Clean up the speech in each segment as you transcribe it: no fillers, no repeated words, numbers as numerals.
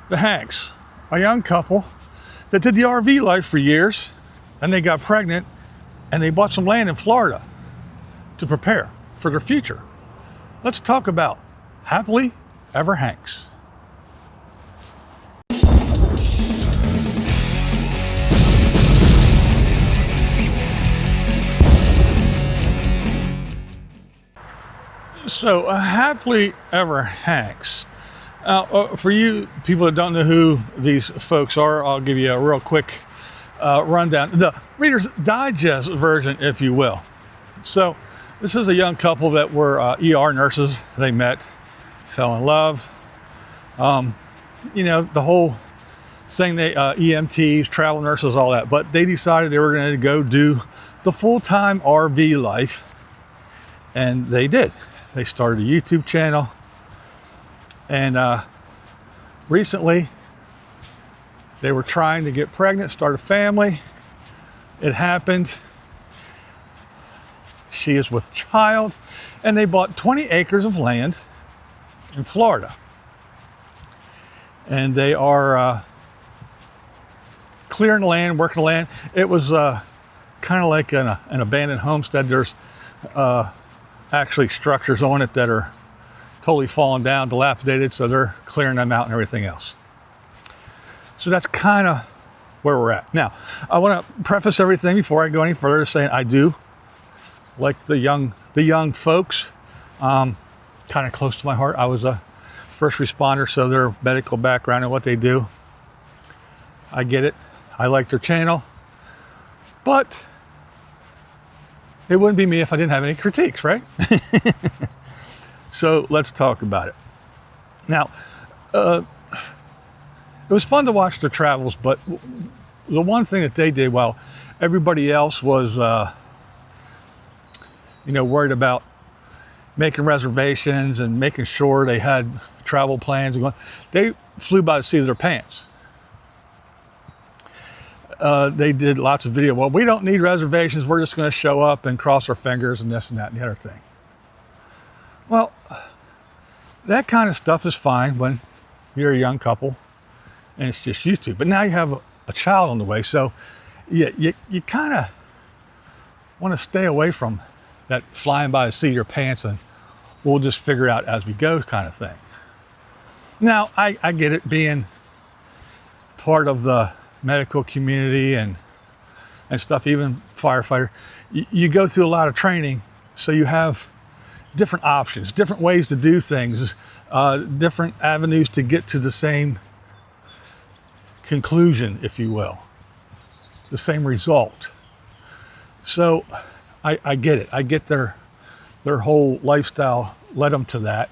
the Hanks, a young couple that did the RV life for years, and they got pregnant, and they bought some land in Florida to prepare for their future. Let's talk about happily ever Hanks. So, happily ever Hanks. For you people that don't know who these folks are, I'll give you a real quick rundown. The Reader's Digest version, if you will. So, this is a young couple that were ER nurses. They met, fell in love. You know, the whole thing, they EMTs, travel nurses, all that. But they decided they were going to go do the full-time RV life, and they did. They started a YouTube channel, and recently they were trying to get pregnant, start a family. It happened. She is with child, and they bought 20 acres of land in Florida, and they are clearing the land, working the land. It was kind of like an abandoned homestead. There's actually structures on it that are totally fallen down, dilapidated, so they're clearing them out and everything else. So that's kind of where we're at. Now, I want to preface everything before I go any further saying I do like the young folks, kind of close to my heart. I was a first responder, so their medical background and what they do, I get it. I like their channel, but it wouldn't be me if I didn't have any critiques, right? So let's talk about it. Now, it was fun to watch their travels, but the one thing that they did while everybody else was, you know, worried about making reservations and making sure they had travel plans, they flew by the seat of their pants. They did lots of video. Well, we don't need reservations. We're just going to show up and cross our fingers and this and that and the other thing. Well, that kind of stuff is fine when you're a young couple and it's just you two. But now you have a child on the way, so you kind of want to stay away from that flying by the seat of your pants and we'll just figure out as we go kind of thing. Now, I get it, being part of the medical community and stuff, even firefighter, you go through a lot of training, so you have different options, different ways to do things, different avenues to get to the same conclusion, if you will, the same result. So I get it. I get their whole lifestyle led them to that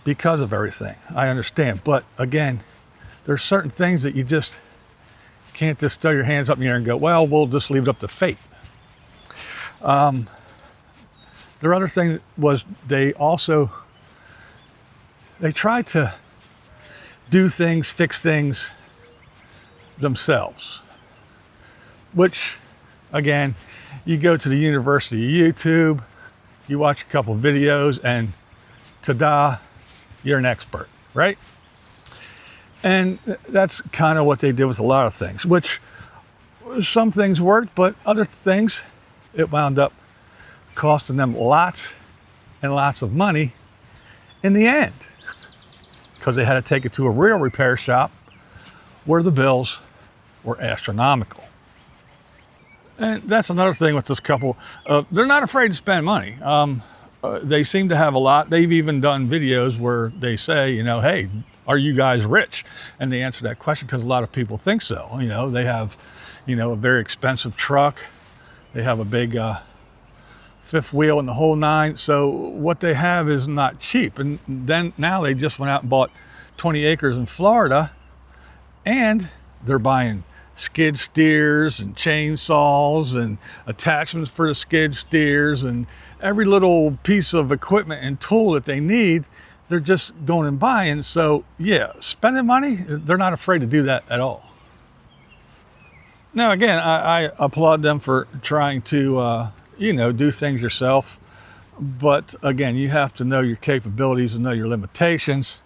because of everything. I understand. But again, there's certain things that you just can't just throw your hands up in the air and go, well, we'll just leave it up to fate. Their other thing was they tried to do things, fix things themselves, which, again, you go to the University of YouTube, you watch a couple videos, and ta-da, you're an expert, right? And that's kind of what they did with a lot of things, which some things worked, but other things, it wound up costing them lots and lots of money in the end, because they had to take it to a real repair shop where the bills were astronomical. And that's another thing with this couple. They're not afraid to spend money. They seem to have a lot. They've even done videos where they say, you know, hey, are you guys rich? And they answer that question because a lot of people think so. You know, they have, you know, a very expensive truck. They have a big fifth wheel and the whole nine. So what they have is not cheap. And then now they just went out and bought 20 acres in Florida, and they're buying skid steers and chainsaws and attachments for the skid steers and every little piece of equipment and tool that they need. They're just going and buying. So yeah, spending money, they're not afraid to do that at all. Now again, I applaud them for trying to you know, do things yourself, but again, you have to know your capabilities and know your limitations,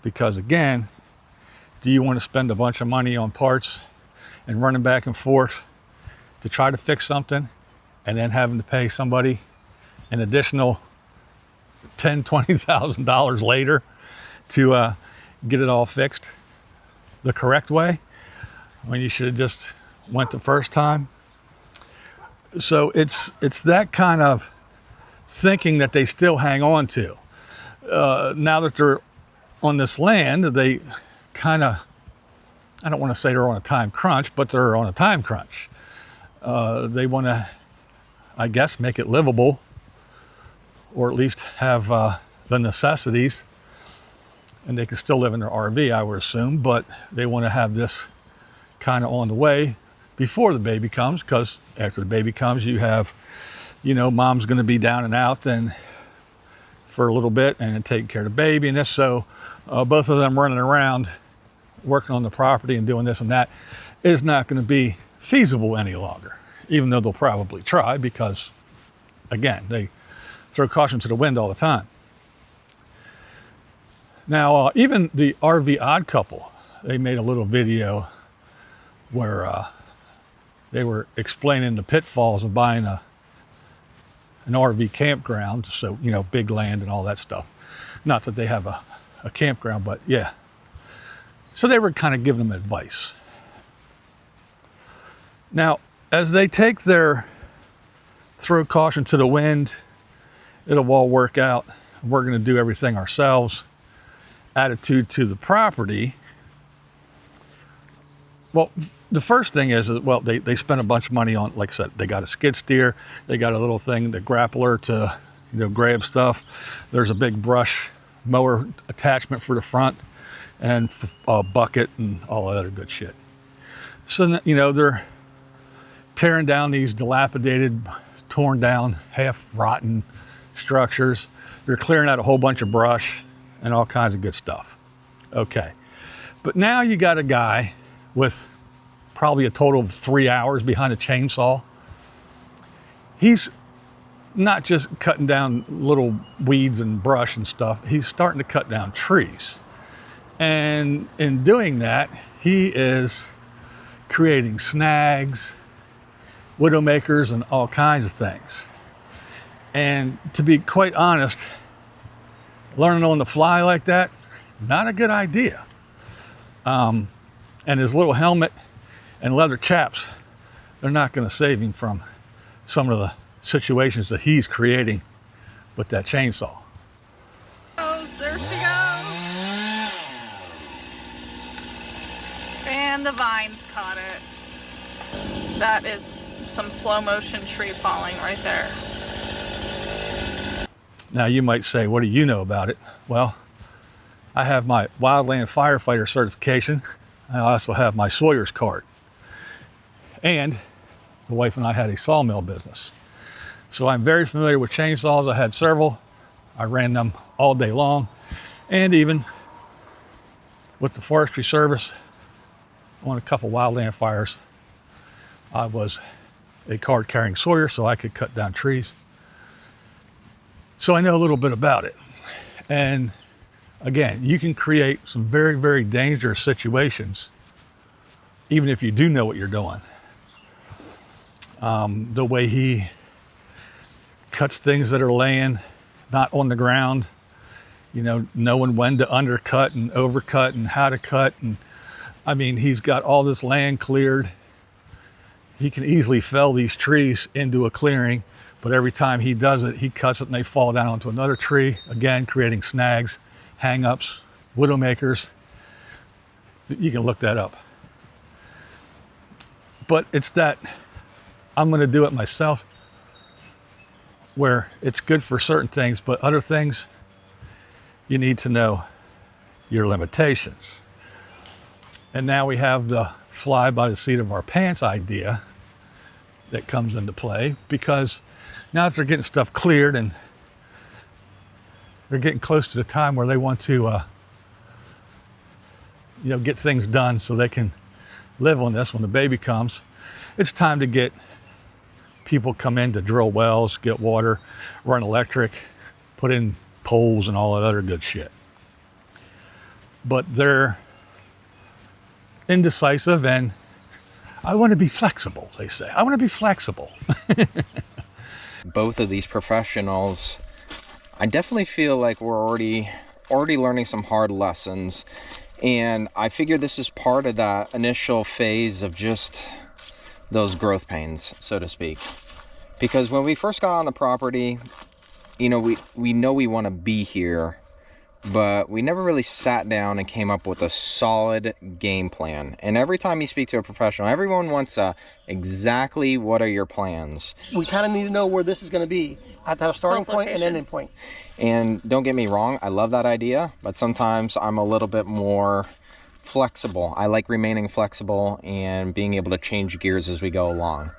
because again, Do you want to spend a bunch of money on parts and running back and forth to try to fix something and then having to pay somebody an additional $10,000-$20,000 later to get it all fixed the correct way when you should have just went the first time? So it's that kind of thinking that they still hang on to. Now that they're on this land, they kind of, I don't want to say they're on a time crunch, but they're on a time crunch. They want to, I guess, make it livable, or at least have the necessities, and they can still live in their RV, I would assume, but they want to have this kind of on the way before the baby comes, because after the baby comes, you have, you know, mom's going to be down and out and for a little bit and taking care of the baby and this. So both of them running around working on the property and doing this and that is not going to be feasible any longer, even though they'll probably try, because again, they throw caution to the wind all the time. Now, even the RV Odd Couple, they made a little video where they were explaining the pitfalls of buying an RV campground. So, you know, big land and all that stuff. Not that they have a campground, but yeah. So they were kind of giving them advice. Now, as they take their throw caution to the wind, it'll all work out, we're going to do everything ourselves attitude to the property, well, the first thing is, well, they spent a bunch of money on, like I said, they got a skid steer, they got a little thing, the grappler to, you know, grab stuff. There's a big brush mower attachment for the front, and a bucket and all that other good shit. So, you know, they're tearing down these dilapidated, torn down, half rotten structures. They're clearing out a whole bunch of brush and all kinds of good stuff. Okay. But now you got a guy with probably a total of 3 hours behind a chainsaw. He's not just cutting down little weeds and brush and stuff. He's starting to cut down trees. And in doing that, he is creating snags, widowmakers, and all kinds of things. And to be quite honest, learning on the fly like that, not a good idea. And his little helmet and leather chaps, they're not going to save him from some of the situations that he's creating with that chainsaw. There she goes. And the vines caught it. That is some slow motion tree falling right there. Now you might say, what do you know about it? Well, I have my wildland firefighter certification. I also have my Sawyer's card. And the wife and I had a sawmill business. So I'm very familiar with chainsaws. I had several. I ran them all day long. And even with the Forestry Service on a couple wildland fires, I was a card carrying sawyer, so I could cut down trees. So I know a little bit about it. And again, you can create some very, very dangerous situations, even if you do know what you're doing. The way he cuts things that are laying not on the ground, you know, knowing when to undercut and overcut and how to cut. And I mean, he's got all this land cleared. He can easily fell these trees into a clearing, but every time he does it, he cuts it and they fall down onto another tree, again, creating snags, hang-ups, widowmakers. You can look that up. But it's that I'm going to do it myself, where it's good for certain things, but other things, you need to know your limitations. And now we have the fly by the seat of our pants idea that comes into play, because now that they're getting stuff cleared and they're getting close to the time where they want to, you know, get things done so they can live on this when the baby comes, it's time to get people come in to drill wells, get water, run electric, put in poles and all that other good shit. But they're indecisive, and I want to be flexible, they say. I want to be flexible. Both of these professionals, I definitely feel like we're already learning some hard lessons, and I figure this is part of that initial phase of just those growth pains, so to speak. Because when we first got on the property, you know, we know we want to be here, but we never really sat down and came up with a solid game plan. And every time you speak to a professional, everyone wants exactly what are your plans. We kind of need to know where this is going to be. I have to have a starting point and ending point. And don't get me wrong, I love that idea, but sometimes I'm a little bit more flexible. I like remaining flexible and being able to change gears as we go along.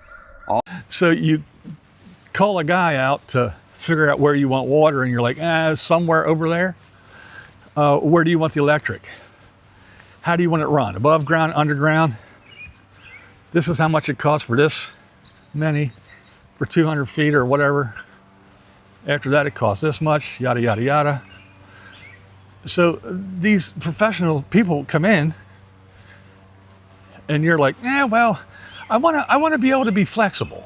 So you call a guy out to figure out where you want water, and you're like, somewhere over there. Where do you want the electric? How do you want it run? Above ground, underground? This is how much it costs for this many, for 200 feet or whatever. After that, it costs this much, yada, yada, yada. So these professional people come in, and you're like, well, I want to be able to be flexible.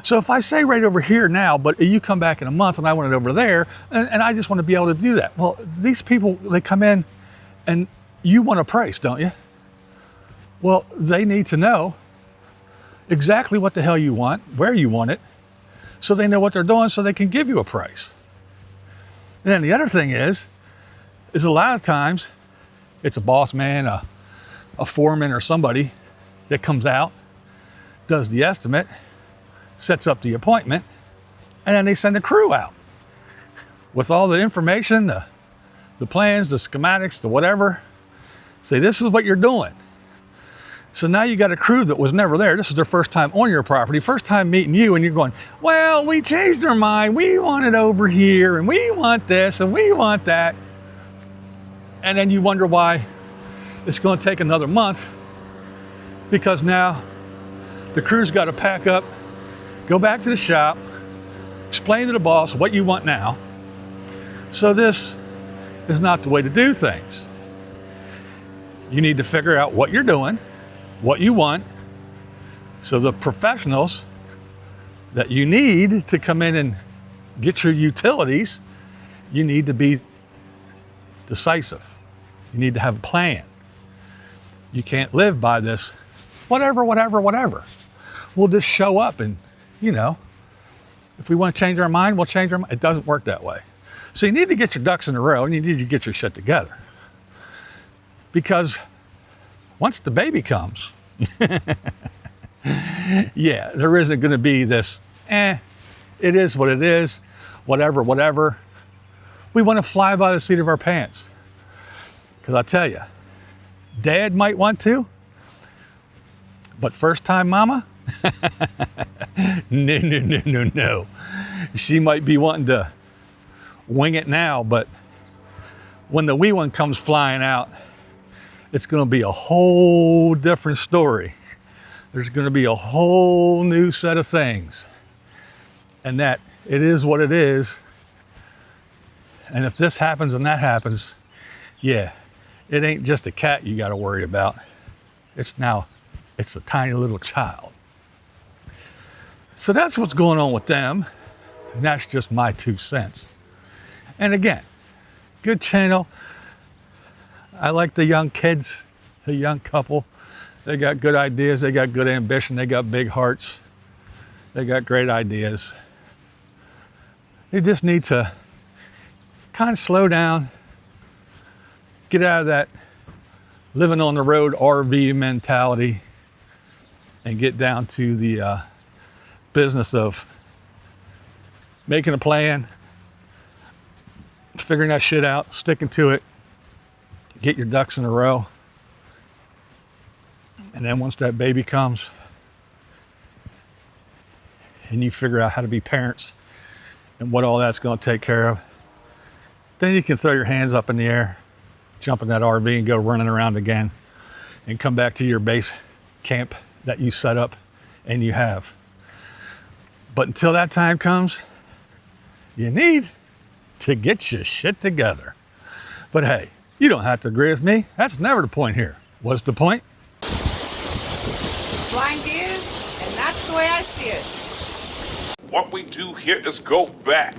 So if I say right over here now, but you come back in a month and I want it over there, and I just want to be able to do that. Well, these people, they come in and you want a price, don't you? Well, they need to know exactly what the hell you want, where you want it, so they know what they're doing, so they can give you a price. And then the other thing is a lot of times it's a boss man, a foreman or somebody that comes out, does the estimate, sets up the appointment, and then they send a crew out with all the information, the plans, the schematics, the whatever. Say, this is what you're doing. So now you got a crew that was never there. This is their first time on your property, first time meeting you, and you're going, well, we changed our mind. We want it over here, and we want this, and we want that. And then you wonder why it's going to take another month, because now the crew's got to pack up, go back to the shop, explain to the boss what you want now. So this is not the way to do things. You need to figure out what you're doing, what you want, so the professionals that you need to come in and get your utilities, you need to be decisive. You need to have a plan. You can't live by this, whatever. We'll just show up and, if we want to change our mind, we'll change our mind. It doesn't work that way. So you need to get your ducks in a row, and you need to get your shit together. Because once the baby comes, yeah, there isn't going to be this, it is what it is, whatever. We want to fly by the seat of our pants. Because I tell you, Dad might want to, but first time mama, no. She might be wanting to wing it now, but when the wee one comes flying out, it's going to be a whole different story. There's going to be a whole new set of things. And that it is what it is. And if this happens and that happens, yeah, it ain't just a cat you got to worry about. It's a tiny little child. So that's what's going on with them. And that's just my 2 cents. And again, good channel. I like the young kids, the young couple. They got good ideas. They got good ambition. They got big hearts. They got great ideas. They just need to kind of slow down, get out of that living on the road RV mentality, and get down to the business of making a plan, figuring that shit out, sticking to it, get your ducks in a row. And then once that baby comes and you figure out how to be parents and what all that's going to take care of, then you can throw your hands up in the air, jump in that RV and go running around again and come back to your base camp that you set up and you have. But until that time comes, you need to get your shit together. But hey, you don't have to agree with me. That's never the point here. What's the point? Blind Views, and that's the way I see it. What we do here is go back.